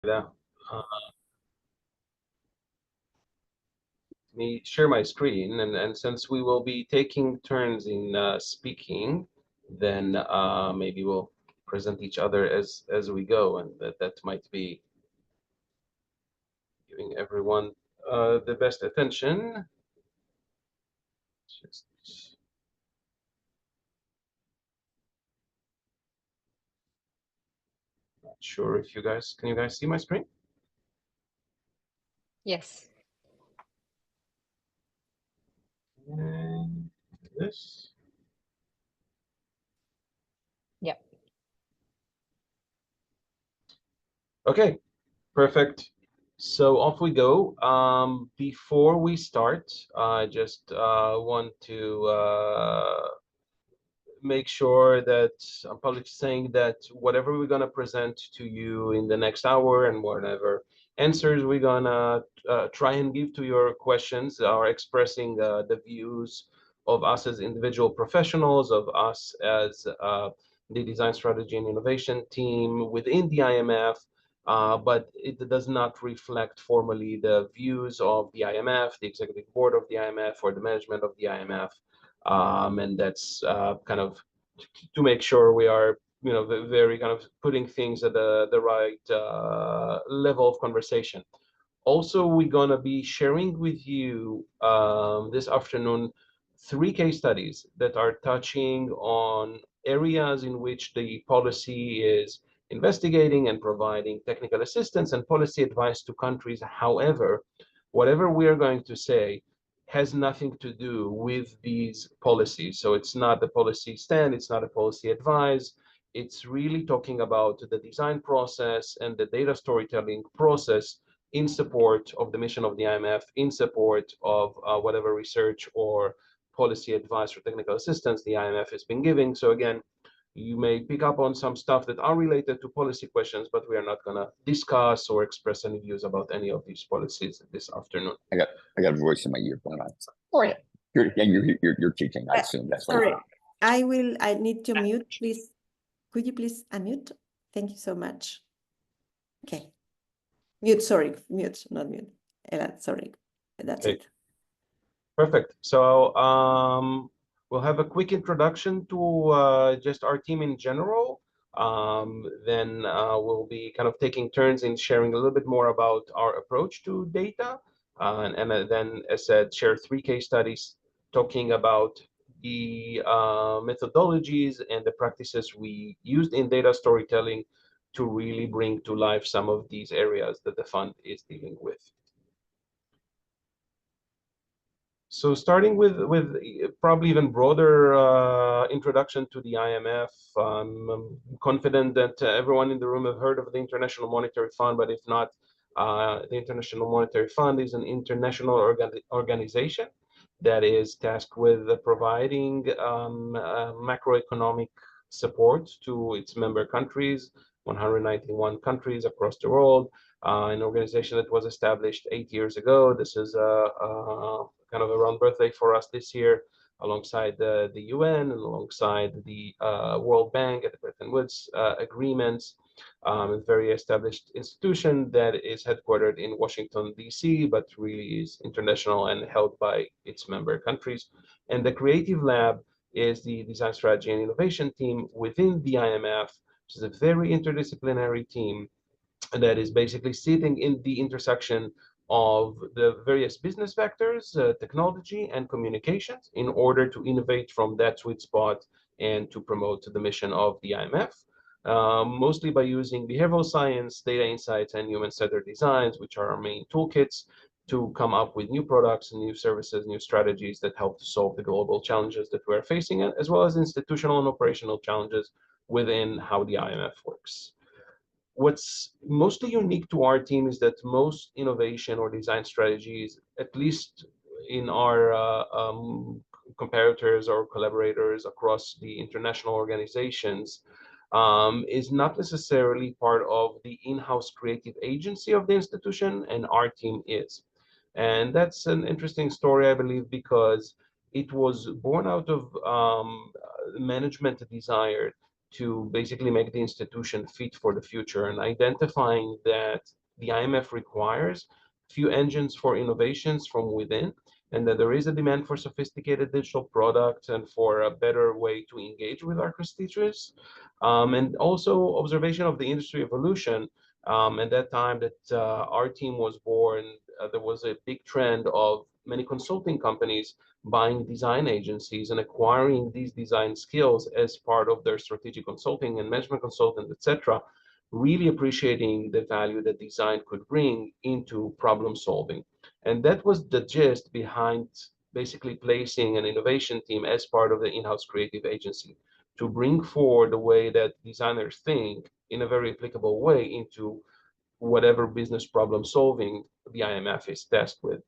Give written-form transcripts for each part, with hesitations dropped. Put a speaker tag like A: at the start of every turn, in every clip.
A: Yeah. Let me share my screen, and since we will be taking turns in speaking, then maybe we'll present each other as we go, and that might be giving everyone the best attention. Just not sure if can you guys see my screen?
B: Yes.
A: And this.
B: Yep.
A: Okay, perfect. So off we go. Before we start, I just want to make sure that I'm probably saying that whatever we're gonna present to you in the next hour and whatever answers we're gonna try and give to your questions are expressing the views of us as individual professionals, of us as the design strategy and innovation team within the IMF, but it does not reflect formally the views of the IMF, the executive board of the IMF, or the management of the IMF. And that's kind of to make sure we are, very kind of putting things at the right level of conversation. Also, we're gonna be sharing with you this afternoon 3 case studies that are touching on areas in which the policy is investigating and providing technical assistance and policy advice to countries. However, whatever we are going to say has nothing to do with these policies. So it's not a policy stand, it's not a policy advice. It's really talking about the design process and the data storytelling process in support of the mission of the IMF, in support of whatever research or policy advice or technical assistance the IMF has been giving. So again, you may pick up on some stuff that are related to policy questions, but we are not going to discuss or express any views about any of these policies this afternoon.
C: I got a voice in my ear going on. Oh yeah, you're teaching. I assume that's
D: sorry. I need to mute, please. Could you please unmute? Thank you so much. Okay. Mute, sorry, mute, not mute. Sorry, that's
A: Okay.
D: it.
A: Perfect. So we'll have a quick introduction to just our team in general. Then we'll be kind of taking turns in sharing a little bit more about our approach to data. And then, as said, share 3 case studies talking about the methodologies and the practices we used in data storytelling to really bring to life some of these areas that the fund is dealing with. So starting with probably even broader introduction to the IMF, I'm confident that everyone in the room have heard of the International Monetary Fund, but if not, the International Monetary Fund is an international organization that is tasked with providing macroeconomic support to its member countries, 191 countries across the world. An organization that was established 8 years ago. This is kind of a round birthday for us this year, alongside the UN and alongside the World Bank and the Bretton Woods agreements. A very established institution that is headquartered in Washington, D.C., but really is international and held by its member countries. And the Creative Lab is the design strategy and innovation team within the IMF, which is a very interdisciplinary team that is basically sitting in the intersection of the various business vectors, technology and communications, in order to innovate from that sweet spot and to promote the mission of the IMF, mostly by using behavioral science, data insights, and human-centered designs, which are our main toolkits to come up with new products and new services, new strategies that help to solve the global challenges that we're facing, as well as institutional and operational challenges within how the IMF works. What's mostly unique to our team is that most innovation or design strategies, at least in our comparators or collaborators across the international organizations, is not necessarily part of the in-house creative agency of the institution, and our team is. And that's an interesting story, I believe, because it was born out of management desire to basically make the institution fit for the future, and identifying that the IMF requires few engines for innovations from within, and that there is a demand for sophisticated digital products and for a better way to engage with our constituents. And also observation of the industry evolution. At that time that our team was born, there was a big trend of many consulting companies buying design agencies and acquiring these design skills as part of their strategic consulting and management consultant, etc., really appreciating the value that design could bring into problem solving. And that was the gist behind basically placing an innovation team as part of the in-house creative agency, to bring forward the way that designers think in a very applicable way into whatever business problem solving the IMF is tasked with.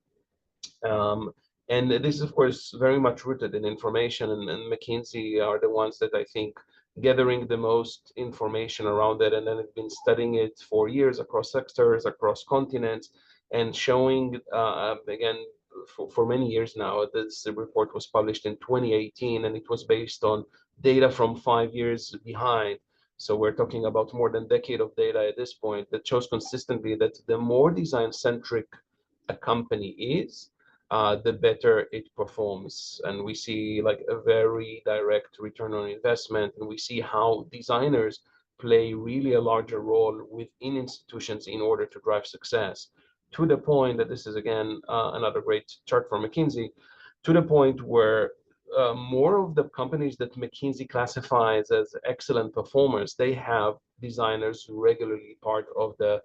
A: And this is, of course, very much rooted in information, and McKinsey are the ones that I think gathering the most information around it, and then have been studying it for years across sectors, across continents, and showing, again, for many years now. This report was published in 2018, and it was based on data from 5 years behind. So we're talking about more than a decade of data at this point that shows consistently that the more design-centric a company is, the better it performs. And we see like a very direct return on investment, and we see how designers play really a larger role within institutions in order to drive success, to the point that this is, again, another great chart from McKinsey, to the point where more of the companies that McKinsey classifies as excellent performers, they have designers regularly part of the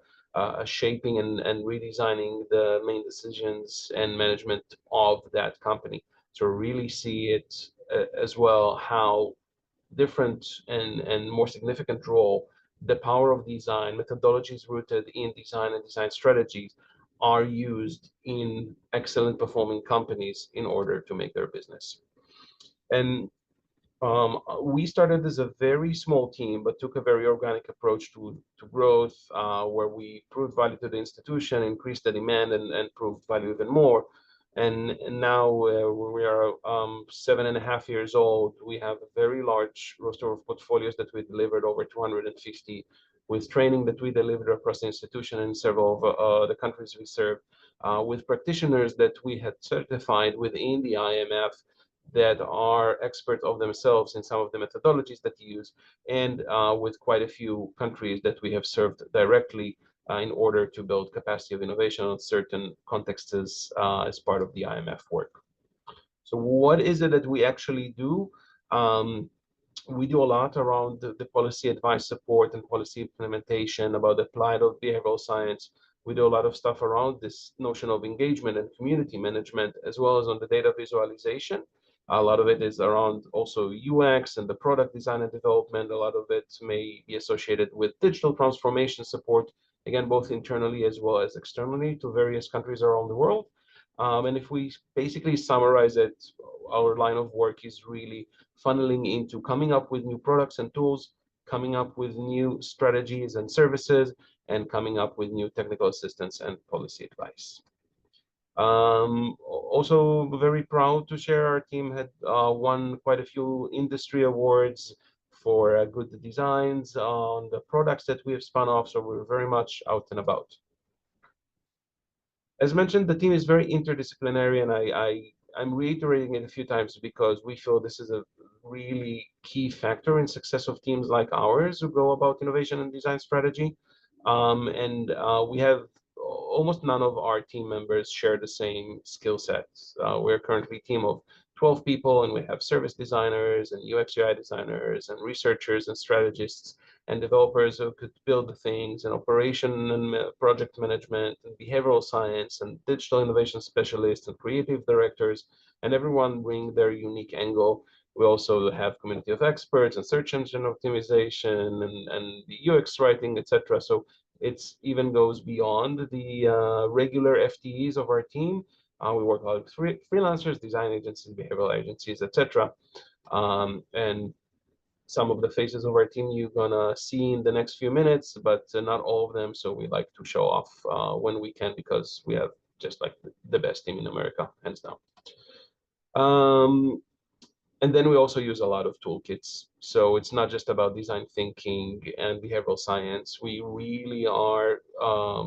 A: shaping and redesigning the main decisions and management of that company. So really see it as well, how different and more significant role the power of design, methodologies rooted in design and design strategies, are used in excellent performing companies in order to make their business. And we started as a very small team, but took a very organic approach to growth, where we proved value to the institution, increased the demand, and proved value even more. And now we are 7.5 years old. We have a very large roster of portfolios that we delivered, over 250, with training that we delivered across the institution in several of the countries we serve, with practitioners that we had certified within the IMF that are experts of themselves in some of the methodologies that you use, and with quite a few countries that we have served directly in order to build capacity of innovation on certain contexts as part of the IMF work. So what is it that we actually do? We do a lot around the policy advice support and policy implementation about the applied of behavioral science. We do a lot of stuff around this notion of engagement and community management, as well as on the data visualization. A lot of it is around also UX and the product design and development. A lot of it may be associated with digital transformation support, again, both internally as well as externally to various countries around the world. And if we basically summarize it, our line of work is really funneling into coming up with new products and tools, coming up with new strategies and services, and coming up with new technical assistance and policy advice. Also very proud to share our team had won quite a few industry awards for good designs on the products that we have spun off, so we're very much out and about. As mentioned, the team is very interdisciplinary, and I'm reiterating it a few times because we feel this is a really key factor in success of teams like ours who go about innovation and design strategy. We have almost none of our team members share the same skill sets. We're currently a team of 12 people, and we have service designers and UX UI designers and researchers and strategists and developers who could build the things, and operation and project management and behavioral science and digital innovation specialists and creative directors, and everyone bring their unique angle. We also have community of experts and search engine optimization and the UX writing, etc. So it even goes beyond the regular FTEs of our team. We work a lot with freelancers, design agencies, behavioral agencies, etc. And some of the faces of our team you're gonna see in the next few minutes, but not all of them. So we like to show off when we can, because we have just like the best team in America, hands down. And then we also use a lot of toolkits. So it's not just about design thinking and behavioral science. We really are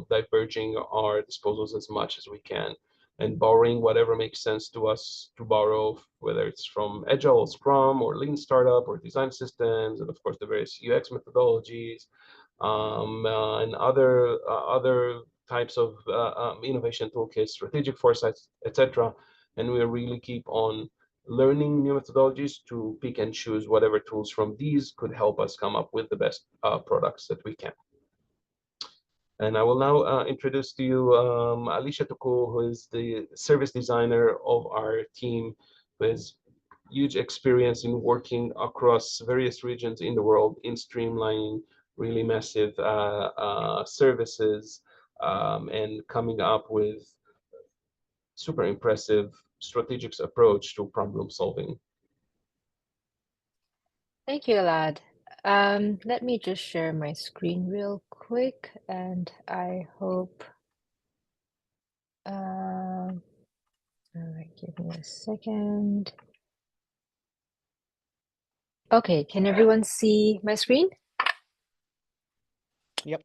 A: diverging our disposals as much as we can and borrowing whatever makes sense to us to borrow, whether it's from Agile, Scrum, or Lean Startup, or design systems, and of course the various UX methodologies, and other types of innovation toolkits, strategic foresights, etc. And we really keep on learning new methodologies to pick and choose whatever tools from these could help us come up with the best products that we can. And I will now introduce to you Alicia Tuku, who is the service designer of our team, who has huge experience in working across various regions in the world in streamlining really massive services and coming up with super impressive strategic approach to problem solving.
B: Thank you, Elad. Let me just share my screen real quick, and I hope. All right, give me a second. Okay, can everyone see my screen?
E: Yep.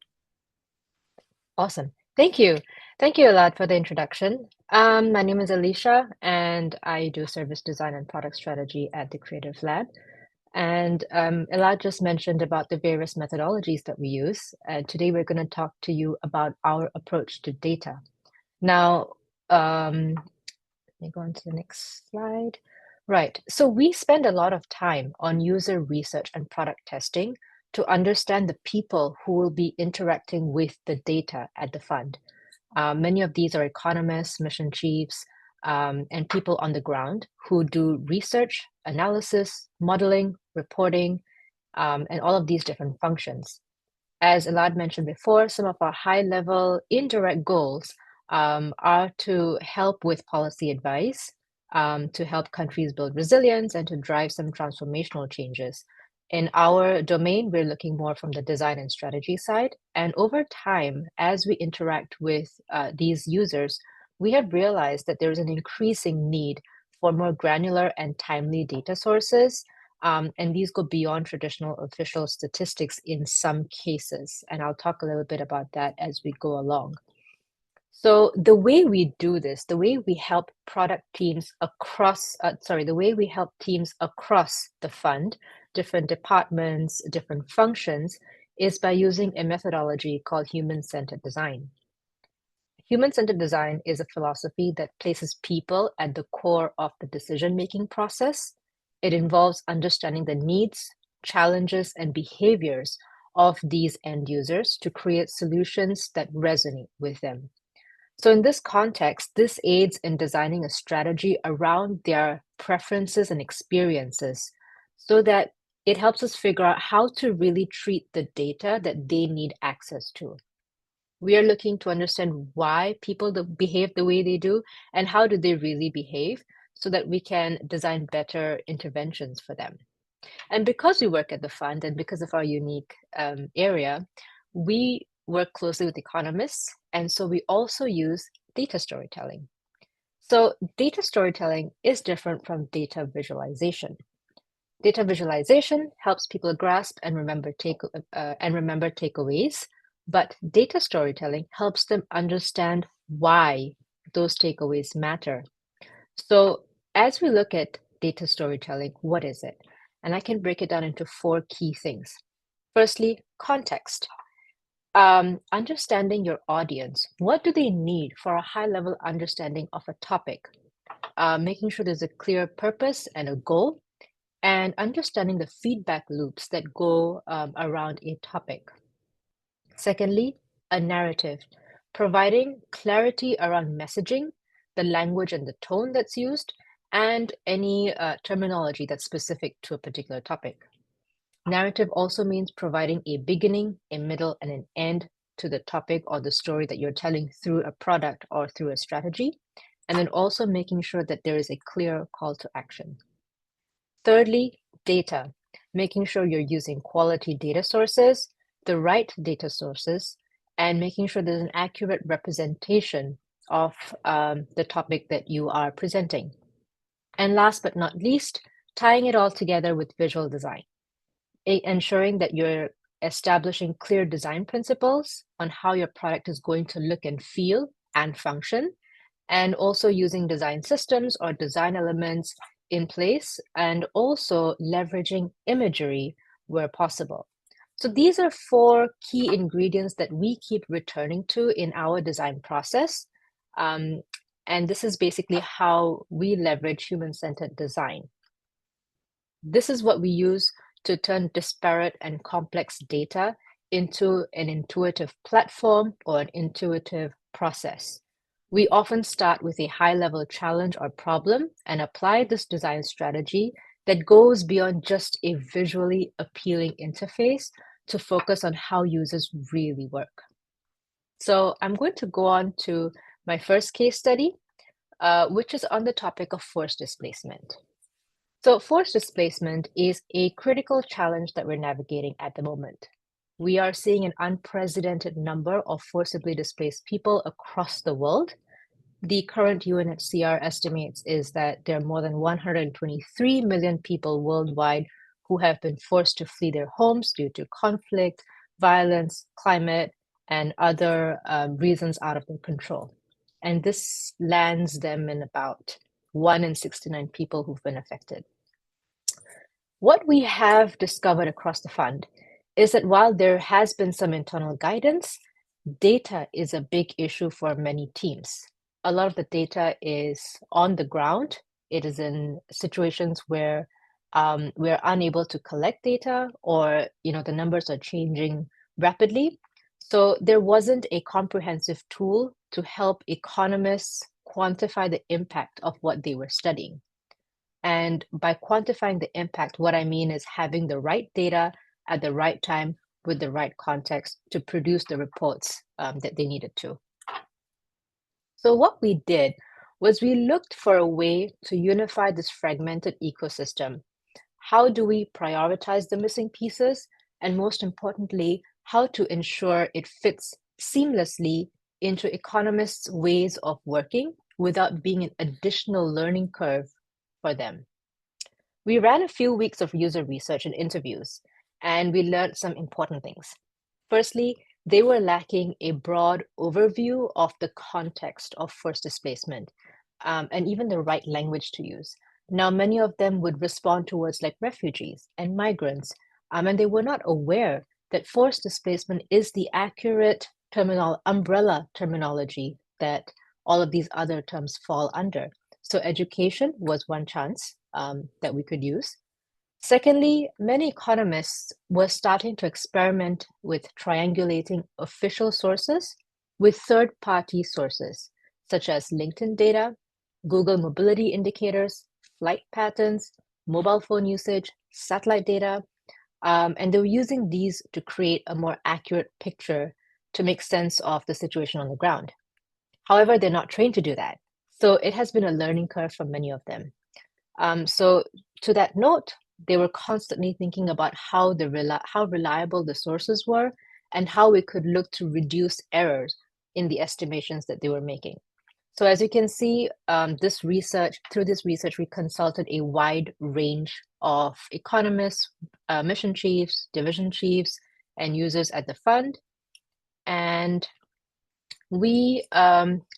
B: Awesome. Thank you. Thank you, Elad, for the introduction. My name is Alicia, and I do service design and product strategy at the Creative Lab. And Elad just mentioned about the various methodologies that we use. And today we're going to talk to you about our approach to data. Now, let me go on to the next slide. Right. So we spend a lot of time on user research and product testing to understand the people who will be interacting with the data at the fund. Many of these are economists, mission chiefs, and people on the ground who do research, analysis, modeling, reporting, and all of these different functions. As Elad mentioned before, some of our high-level indirect goals are to help with policy advice, to help countries build resilience, and to drive some transformational changes. In our domain, we're looking more from the design and strategy side. And over time, as we interact with these users, we have realized that there's an increasing need for more granular and timely data sources. And these go beyond traditional official statistics in some cases. And I'll talk a little bit about that as we go along. So the way we do this, the way we help product teams across, the way we help teams across the fund, different departments, different functions, is by using a methodology called human-centered design. Human-centered design is a philosophy that places people at the core of the decision-making process. It involves understanding the needs, challenges, and behaviors of these end users to create solutions that resonate with them. So in this context, this aids in designing a strategy around their preferences and experiences so that it helps us figure out how to really treat the data that they need access to. We are looking to understand why people behave the way they do and how do they really behave so that we can design better interventions for them. And because we work at the fund and because of our unique area, we work closely with economists. And so we also use data storytelling. So data storytelling is different from data visualization. Data visualization helps people grasp and remember takeaways, but data storytelling helps them understand why those takeaways matter. So as we look at data storytelling, what is it? And I can break it down into 4 key things. Firstly, context. Understanding your audience. What do they need for a high-level understanding of a topic? Making sure there's a clear purpose and a goal, and understanding the feedback loops that go around a topic. Secondly, a narrative. Providing clarity around messaging, the language and the tone that's used, and any terminology that's specific to a particular topic. Narrative also means providing a beginning, a middle, and an end to the topic or the story that you're telling through a product or through a strategy, and then also making sure that there is a clear call to action. Thirdly, data, making sure you're using quality data sources, the right data sources, and making sure there's an accurate representation of the topic that you are presenting. And last but not least, tying it all together with visual design, ensuring that you're establishing clear design principles on how your product is going to look and feel and function, and also using design systems or design elements in place, and also leveraging imagery where possible. So these are 4 key ingredients that we keep returning to in our design process. And this is basically how we leverage human-centered design. This is what we use to turn disparate and complex data into an intuitive platform or an intuitive process. We often start with a high-level challenge or problem and apply this design strategy that goes beyond just a visually appealing interface to focus on how users really work. So I'm going to go on to my first case study, which is on the topic of force displacement. So force displacement is a critical challenge that we're navigating at the moment. We are seeing an unprecedented number of forcibly displaced people across the world. The current UNHCR estimates is that there are more than 123 million people worldwide who have been forced to flee their homes due to conflict, violence, climate, and other reasons out of their control. And this lands them in about 1 in 69 people who've been affected. What we have discovered across the fund is that while there has been some internal guidance, data is a big issue for many teams. A lot of the data is on the ground. It is in situations where we're unable to collect data, or the numbers are changing rapidly. So there wasn't a comprehensive tool to help economists quantify the impact of what they were studying. And by quantifying the impact, what I mean is having the right data at the right time with the right context to produce the reports that they needed to. So what we did was we looked for a way to unify this fragmented ecosystem. How do we prioritize the missing pieces? And most importantly, how to ensure it fits seamlessly into economists' ways of working without being an additional learning curve for them. We ran a few weeks of user research and interviews, and we learned some important things. Firstly, they were lacking a broad overview of the context of forced displacement, and even the right language to use. Now, many of them would respond to words like refugees and migrants, and they were not aware that forced displacement is the accurate umbrella terminology that all of these other terms fall under. So education was one chance that we could use. Secondly, many economists were starting to experiment with triangulating official sources with third-party sources, such as LinkedIn data, Google mobility indicators, flight patterns, mobile phone usage, satellite data, and they were using these to create a more accurate picture to make sense of the situation on the ground. However, they're not trained to do that. So it has been a learning curve for many of them. So to that note, they were constantly thinking about how reliable the sources were and how we could look to reduce errors in the estimations that they were making. So as you can see, through this research, we consulted a wide range of economists, mission chiefs, division chiefs, and users at the fund. And we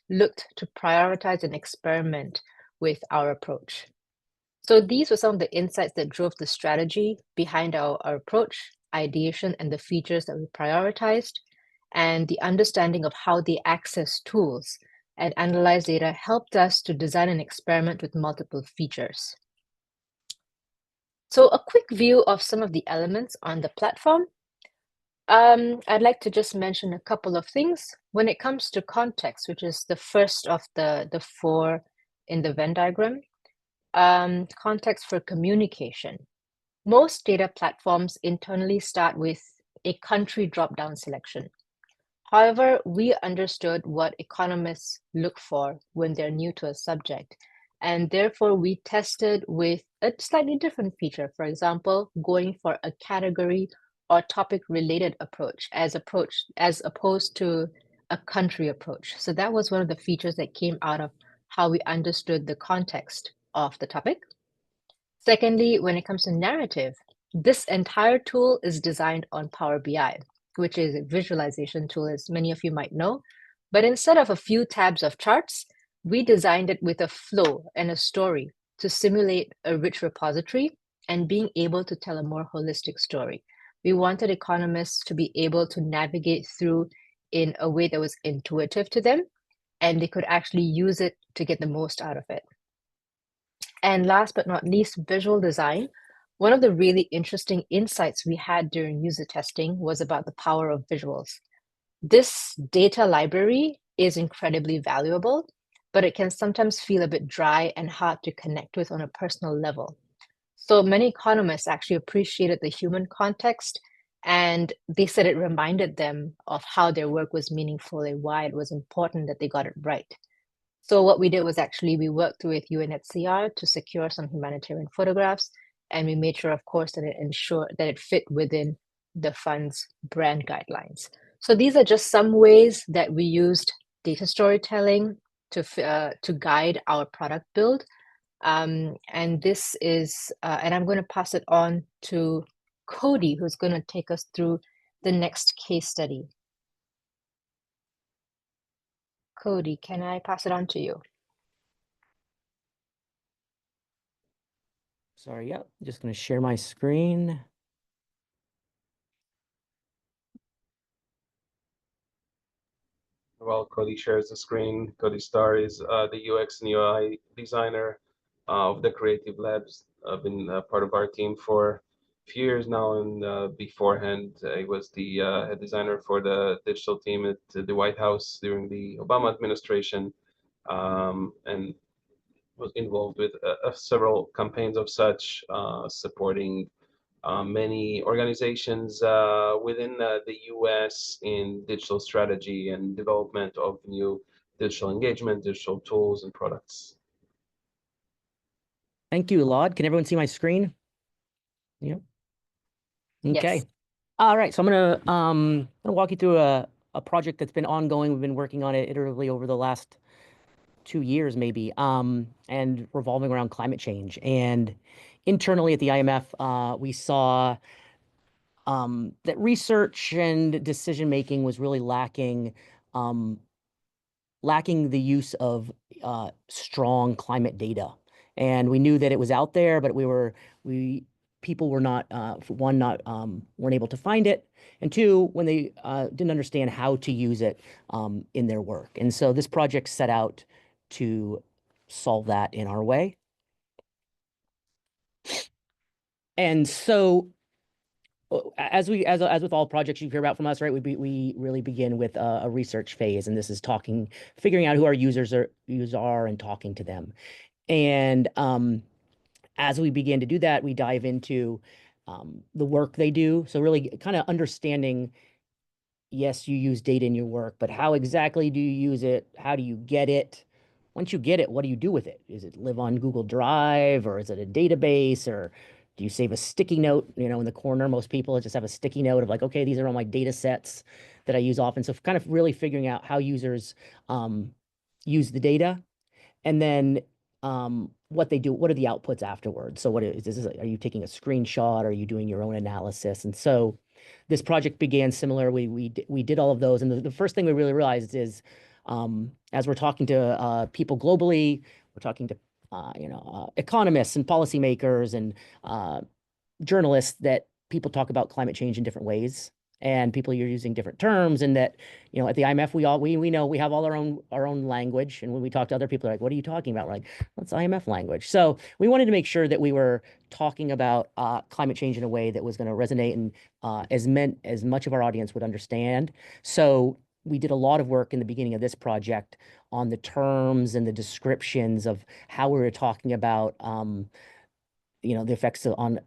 B: looked to prioritize and experiment with our approach. So these were some of the insights that drove the strategy behind our approach, ideation, and the features that we prioritized. And the understanding of how they access tools and analyze data helped us to design an experiment with multiple features. So a quick view of some of the elements on the platform. I'd like to just mention a couple of things. When it comes to context, which is the first of the 4 in the Venn diagram, context for communication. Most data platforms internally start with a country drop-down selection. However, we understood what economists look for when they're new to a subject, and therefore we tested with a slightly different feature. For example, going for a category or topic-related approach as opposed to a country approach. So that was one of the features that came out of how we understood the context of the topic. Secondly, when it comes to narrative, this entire tool is designed on Power BI, which is a visualization tool, as many of you might know. But instead of a few tabs of charts, we designed it with a flow and a story to simulate a rich repository and being able to tell a more holistic story. We wanted economists to be able to navigate through in a way that was intuitive to them, and they could actually use it to get the most out of it. And last but not least, visual design. One of the really interesting insights we had during user testing was about the power of visuals. This data library is incredibly valuable, but it can sometimes feel a bit dry and hard to connect with on a personal level. So many economists actually appreciated the human context, and they said it reminded them of how their work was meaningful and why it was important that they got it right. So what we did was actually we worked with UNHCR to secure some humanitarian photographs, and we made sure, of course, that it ensured that it fit within the fund's brand guidelines. So these are just some ways that we used data storytelling to guide our product build. And this is, and I'm going to pass it on to Cody, who's going to take us through the next case study. Cody, can I pass it on to you?
E: Sorry, yeah, just going to share my screen.
A: While Cody shares the screen, Cody Starr is the UX and UI designer of the Creative Labs. Been part of our team for a few years now, and beforehand, he was the head designer for the digital team at the White House during the Obama administration, and was involved with several campaigns of such, supporting many organizations within the US in digital strategy and development of new digital engagement, digital tools and products.
E: Thank you, Laud. Can everyone see my screen? Yep. Okay.
B: Yes.
E: All right. So I'm gonna walk you through a project that's been ongoing. We've been working on it iteratively over the last 2 years, maybe, and revolving around climate change. And internally at the IMF, we saw that research and decision making was really lacking the use of strong climate data. And we knew that it was out there, but people were not, one, weren't able to find it, and two, when they didn't understand how to use it in their work. And so this project set out to solve that in our way. And so as with all projects you hear about from us, right, we really begin with a research phase, and this is figuring out who our users are and talking to them. And as we begin to do that, we dive into the work they do. So really kind of understanding, yes, you use data in your work, but how exactly do you use it? How do you get it? Once you get it, what do you do with it? Is it live on Google Drive, or is it a database, or do you save a sticky note, in the corner? Most people just have a sticky note of like, okay, these are all my data sets that I use often. So kind of really figuring out how users use the data, and then what they do, what are the outputs afterwards? So are you taking a screenshot? Are you doing your own analysis? And so this project began similar. We did all of those. And the first thing we really realized is, as we're talking to people globally, we're talking to economists and policymakers and journalists, that people talk about climate change in different ways, and people are using different terms, and that at the IMF we know we have all our own language, and when we talk to other people, they're like, what are you talking about? We're like, that's IMF language. So we wanted to make sure that we were talking about climate change in a way that was going to resonate and as much of our audience would understand. So we did a lot of work in the beginning of this project on the terms and the descriptions of how we were talking about the effects on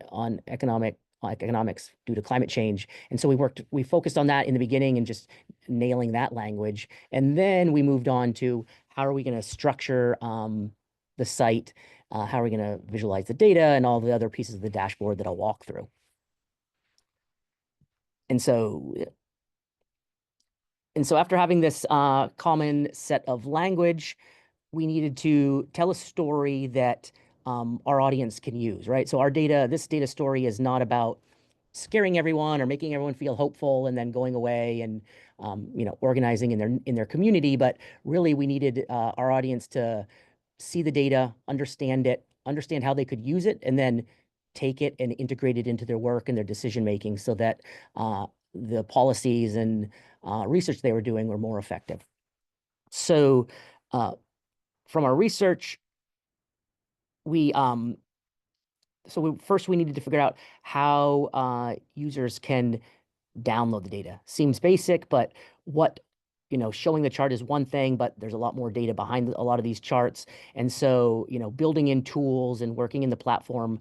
E: economics due to climate change. And so we focused on that in the beginning and just nailing that language. And then we moved on to how are we going to structure the site, how are we going to visualize the data, and all the other pieces of the dashboard that I'll walk through. And so after having this common set of language, we needed to tell a story that our audience can use, right? So this data story is not about scaring everyone or making everyone feel hopeful and then going away and organizing in their community, but really we needed our audience to see the data, understand it, understand how they could use it, and then take it and integrate it into their work and their decision making so that the policies and research they were doing were more effective. So from our research, first we needed to figure out how users can download the data. Seems basic, but showing the chart is one thing, but there's a lot more data behind a lot of these charts. And so, building in tools and working in the platform,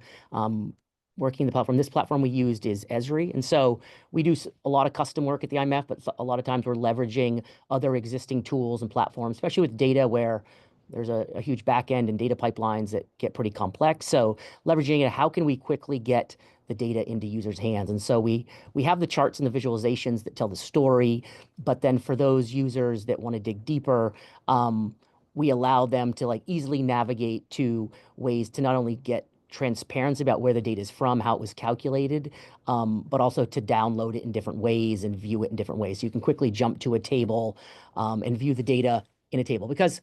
E: this platform we used is Esri. And so we do a lot of custom work at the IMF, but a lot of times we're leveraging other existing tools and platforms, especially with data where there's a huge backend and data pipelines that get pretty complex. So leveraging it, how can we quickly get the data into users' hands? And so we have the charts and the visualizations that tell the story, but then for those users that want to dig deeper, we allow them to easily navigate to ways to not only get transparency about where the data is from, how it was calculated, but also to download it in different ways and view it in different ways. So you can quickly jump to a table and view the data in a table, because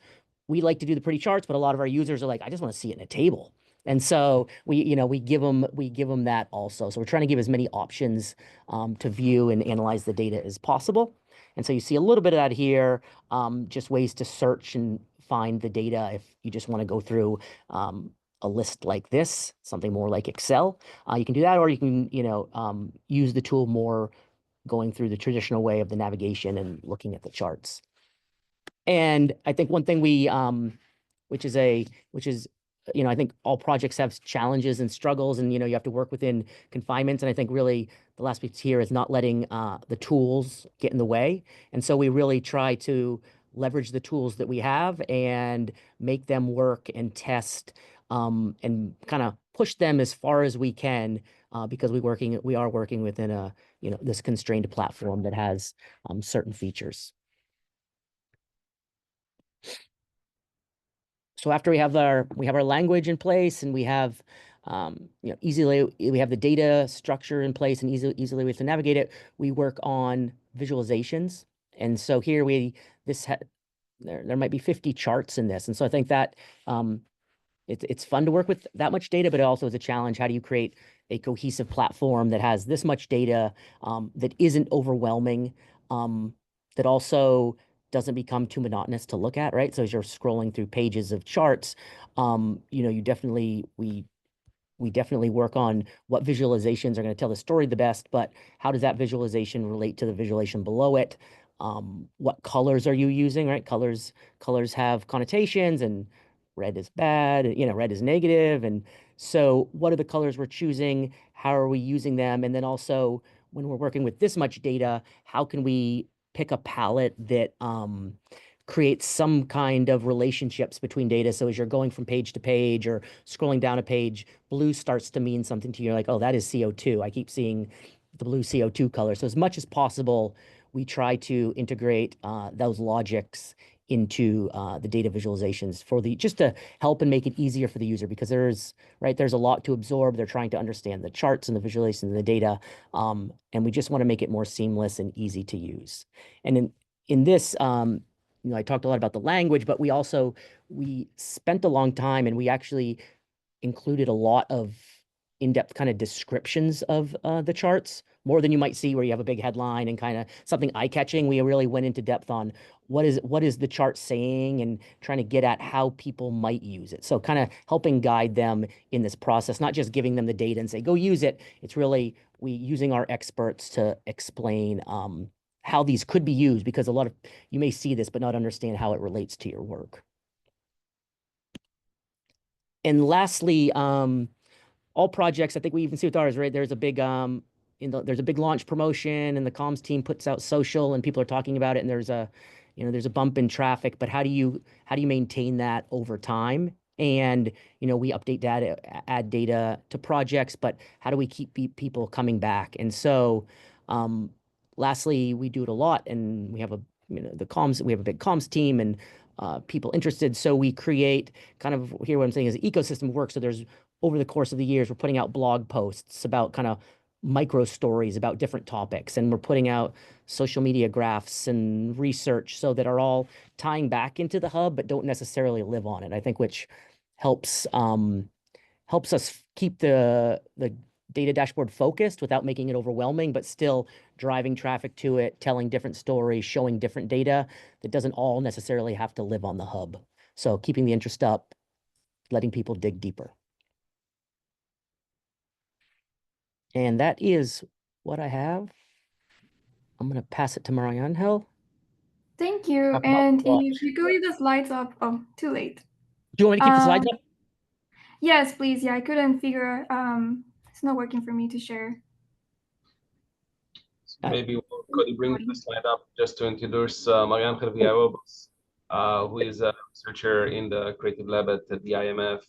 E: we like to do the pretty charts, but a lot of our users are like, I just want to see it in a table. And so we give them that also. So we're trying to give as many options to view and analyze the data as possible. And so you see a little bit of that here, just ways to search and find the data if you just want to go through a list like this, something more like Excel. You can do that, or you can use the tool more going through the traditional way of the navigation and looking at the charts. And I think one thing which is I think all projects have challenges and struggles, and you have to work within confinements. And I think really the last piece here is not letting the tools get in the way. And so we really try to leverage the tools that we have and make them work and test and kind of push them as far as we can, because we are working within this constrained platform that has certain features. So after we have our language in place, and we have we have the data structure in place and easily we have to navigate it, we work on visualizations. And so here there might be 50 charts in this. And so I think that it's fun to work with that much data, but it also is a challenge. How do you create a cohesive platform that has this much data, that isn't overwhelming, that also doesn't become too monotonous to look at, right? So as you're scrolling through pages of charts, we definitely work on what visualizations are going to tell the story the best, but how does that visualization relate to the visualization below it? What colors are you using, right? Colors have connotations, and red is bad, red is negative. And so what are the colors we're choosing? How are we using them? And then also, when we're working with this much data, how can we pick a palette that creates some kind of relationships between data? So as you're going from page to page or scrolling down a page, blue starts to mean something to you. You're like, oh, that is CO2. I keep seeing the blue CO2 color. So as much as possible, we try to integrate those logics into the data visualizations just to help and make it easier for the user, because there's a lot to absorb. They're trying to understand the charts and the visualizations and the data, and we just want to make it more seamless and easy to use. And in this, I talked a lot about the language, but we spent a long time, and we actually included a lot of in-depth kind of descriptions of the charts, more than you might see where you have a big headline and kind of something eye-catching. We really went into depth on what is the chart saying and trying to get at how people might use it. So kind of helping guide them in this process, not just giving them the data and say, go use it. It's really using our experts to explain how these could be used, because you may see this but not understand how it relates to your work. And lastly, all projects, I think we even see with ours, right? There's a big there's a big launch promotion, and the comms team puts out social, and people are talking about it, and there's a bump in traffic. But how do you maintain that over time? And we update data, add data to projects, but how do we keep people coming back? And so lastly, we do it a lot, and we have we have a big comms team, and people interested. So we create kind of, here what I'm saying is ecosystem work. So there's, over the course of the years, we're putting out blog posts about kind of micro stories about different topics, and we're putting out social media graphs and research so that are all tying back into the hub but don't necessarily live on it, I think, which helps helps us keep the data dashboard focused without making it overwhelming, but still driving traffic to it, telling different stories, showing different data that doesn't all necessarily have to live on the hub. So keeping the interest up, letting people dig deeper. And that is what I have. I'm going to pass it to Mariangel.
F: Thank you.
E: Talk about
F: And
E: what?
F: if you could leave the slides up, oh, too late.
E: Do you want me to keep the slides up?
F: Yes, please. Yeah, I couldn't figure, it's not working for me to share.
A: Maybe could you bring the slide up just to introduce Mariangel Villalobos, who is a researcher in the Creative Lab at the IMF.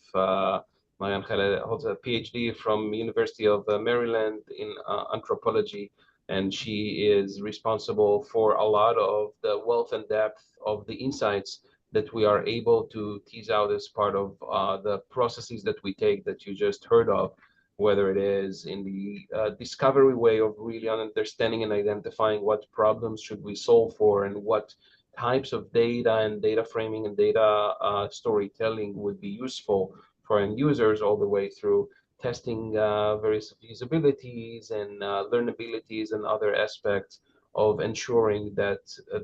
A: Mariangel holds a PhD from University of Maryland in anthropology, and she is responsible for a lot of the wealth and depth of the insights that we are able to tease out as part of the processes that we take that you just heard of, whether it is in the discovery way of really understanding and identifying what problems should we solve for and what types of data and data framing and data storytelling would be useful for end users, all the way through testing various feasibilities and learnabilities and other aspects of ensuring that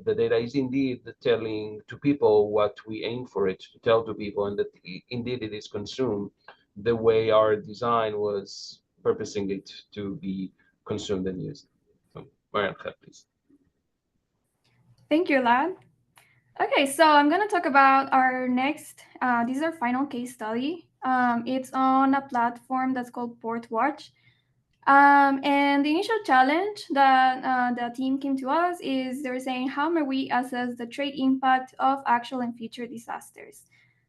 A: the data is indeed telling to people what we aim for it to tell to people, and that indeed it is consumed the way our design was purposing it to be consumed and used. So, Mariangel, please.
F: Thank you, Lad. Okay, so I'm going to talk about our next, this is our final case study. It's on a platform that's called Portwatch. And the initial challenge that the team came to us is they were saying, how may we assess the trade impact of actual and future disasters?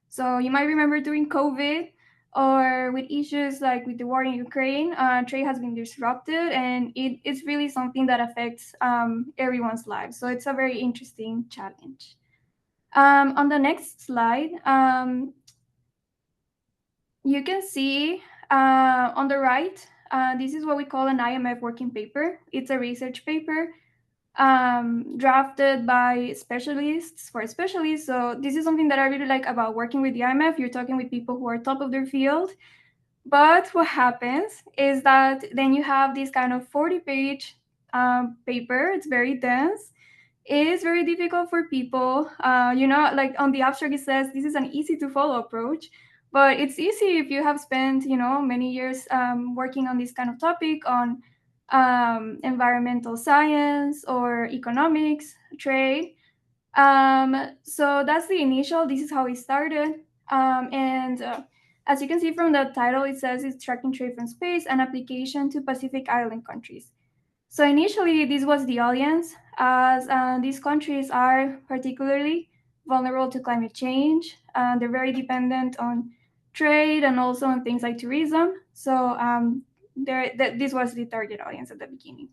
F: So you might remember during COVID or with issues like with the war in Ukraine, trade has been disrupted, and it's really something that affects everyone's lives. So it's a very interesting challenge. On the next slide, you can see on the right, this is what we call an IMF working paper. It's a research paper drafted by specialists for specialists. So this is something that I really like about working with the IMF. You're talking with people who are top of their field. But what happens is that then you have this kind of 40-page paper. It's very dense. It is very difficult for people. Like on the abstract, it says this is an easy to follow approach, but it's easy if you have spent, many years working on this kind of topic on environmental science or economics, trade. So that's the initial. This is how it started. As you can see from the title, it says it's tracking trade from space and application to Pacific Island countries. So initially, this was the audience, as these countries are particularly vulnerable to climate change. They're very dependent on trade and also on things like tourism. So this was the target audience at the beginning.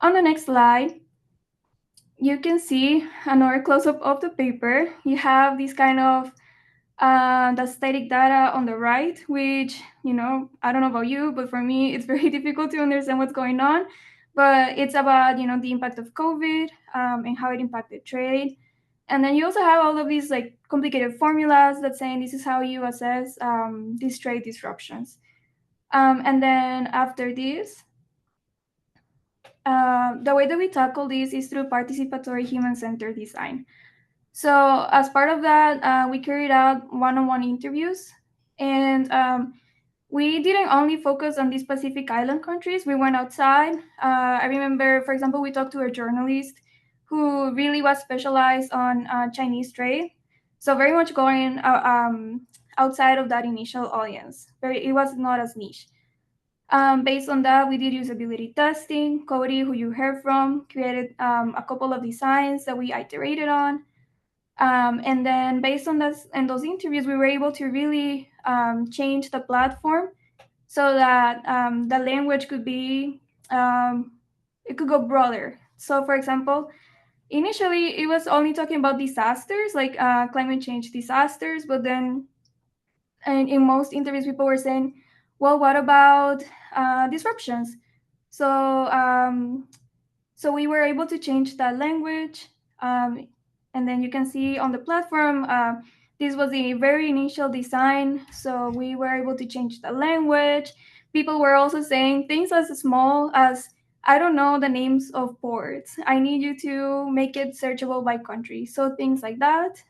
F: On the next slide, you can see another close-up of the paper. You have this kind of the static data on the right, which, I don't know about you, but for me, it's very difficult to understand what's going on. But it's about, the impact of COVID and how it impacted trade. And then you also have all of these like complicated formulas that saying this is how you assess these trade disruptions. And then after this, the way that we tackle this is through participatory human-centered design. So as part of that, we carried out one-on-one interviews, and we didn't only focus on these Pacific Island countries. We went outside. I remember, for example, we talked to a journalist who really was specialized on Chinese trade. So very much going outside of that initial audience. It was not as niche. Based on that, we did usability testing. Cody, who you heard from, created a couple of designs that we iterated on. And then based on this and those interviews, we were able to really change the platform so that the language could be, it could go broader. So for example, initially it was only talking about disasters, like climate change disasters, but then in most interviews people were saying, well, what about disruptions? So so we were able to change that language, and then you can see on the platform, this was the very initial design, so we were able to change the language. People were also saying things as small as, I don't know the names of ports, I need you to make it searchable by country, so things like that.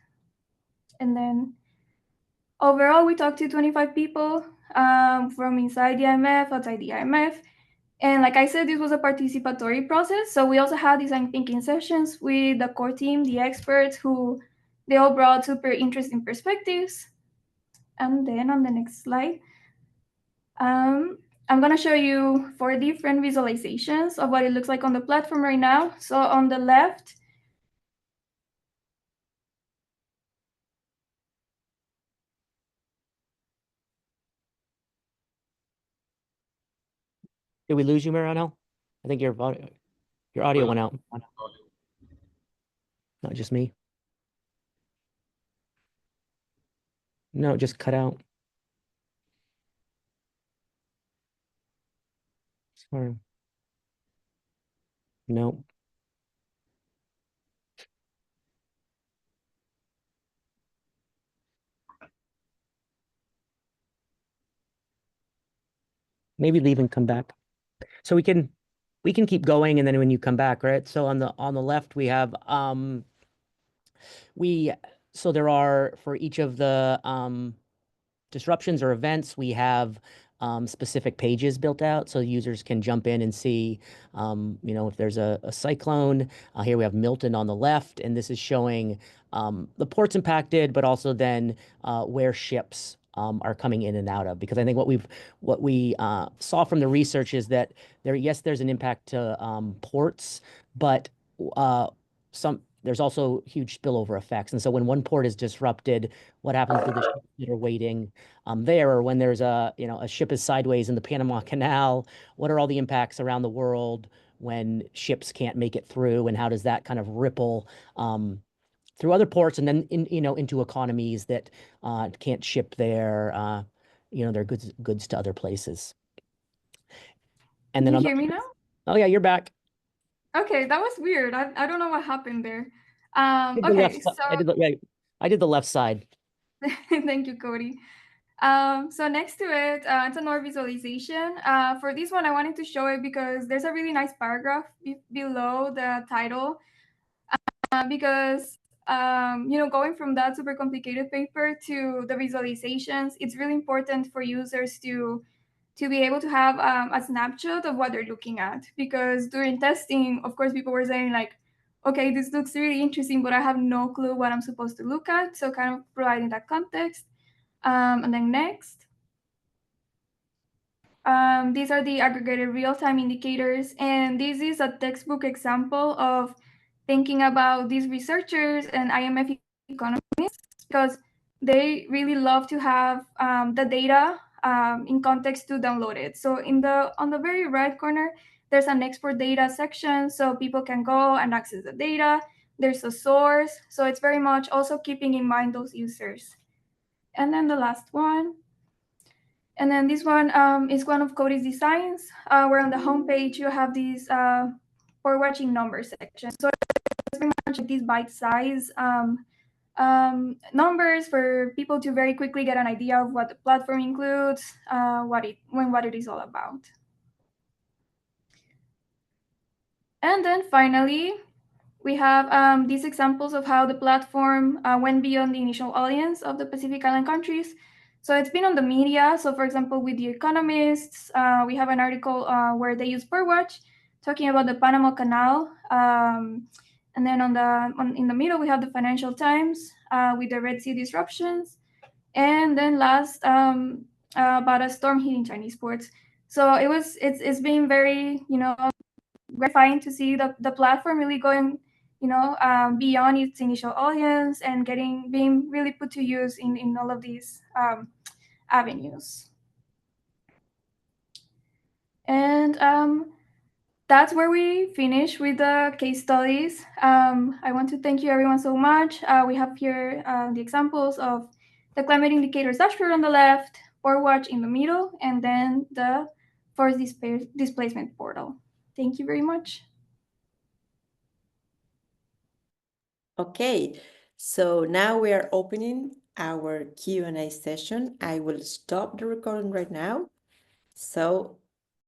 F: And then overall, we talked to 25 people from inside the IMF, outside the IMF. And like I said, this was a participatory process. So we also had design thinking sessions with the core team, the experts, who they all brought super interesting perspectives. And then on the next slide, I'm going to show you 4 different visualizations of what it looks like on the platform right now. So on the left,
E: Did we lose you, Mariano? I think your audio went out. Not just me. No, it just cut out. Sorry. No. Maybe leave and come back. So we can keep going, and then when you come back, right? So on the left we have so there are, for each of the disruptions or events, we have specific pages built out so users can jump in and see, if there's a cyclone. Here we have Milton on the left, and this is showing the ports impacted, but also then where ships are coming in and out of. Because I think what we saw from the research is that there's an impact to ports, but there's also huge spillover effects. And so when one port is disrupted, what happens to the ships that are waiting there? Or when there's a ship is sideways in the Panama Canal, what are all the impacts around the world when ships can't make it through? And how does that kind of ripple through other ports and then into economies that can't ship their goods to other places? And then
F: can you hear me now?
E: Oh yeah, you're back.
F: Okay, that was weird. I don't know what happened there.
E: Okay,
F: so
E: I did the left side.
F: thank you, Cody. So next to it, it's another visualization. For this one, I wanted to show it because there's a really nice paragraph below the title. Because going from that super complicated paper to the visualizations, it's really important for users to be able to have a snapshot of what they're looking at. Because during testing, of course, people were saying like, okay, this looks really interesting, but I have no clue what I'm supposed to look at. So kind of providing that context. And then next, these are the aggregated real-time indicators. And this is a textbook example of thinking about these researchers and IMF economists, because they really love to have the data in context to download it. So on the very right corner, there's an export data section, so people can go and access the data. There's a source, so it's very much also keeping in mind those users. And then the last one. And then this one is one of Cody's designs, where on the homepage you have these for watching numbers section. So it's very much like these bite-size numbers for people to very quickly get an idea of what the platform includes, what it is all about. And then finally, we have these examples of how the platform went beyond the initial audience of the Pacific Island countries. So it's been on the media. So for example, with The Economists, we have an article where they use birdwatch talking about the Panama Canal. And then in the middle, we have the Financial Times with the Red Sea disruptions. And then last, about a storm hitting Chinese ports. So it's been very, gratifying to see the platform really going, beyond its initial audience and being really put to use in all of these avenues. And that's where we finish with the case studies. I want to thank you everyone so much. We have here the examples of the climate indicators dashboard on the left, Watch in the middle, and then the forest displacement portal. Thank you very much.
D: Okay, so now we are opening our Q&A session. I will stop the recording right now. So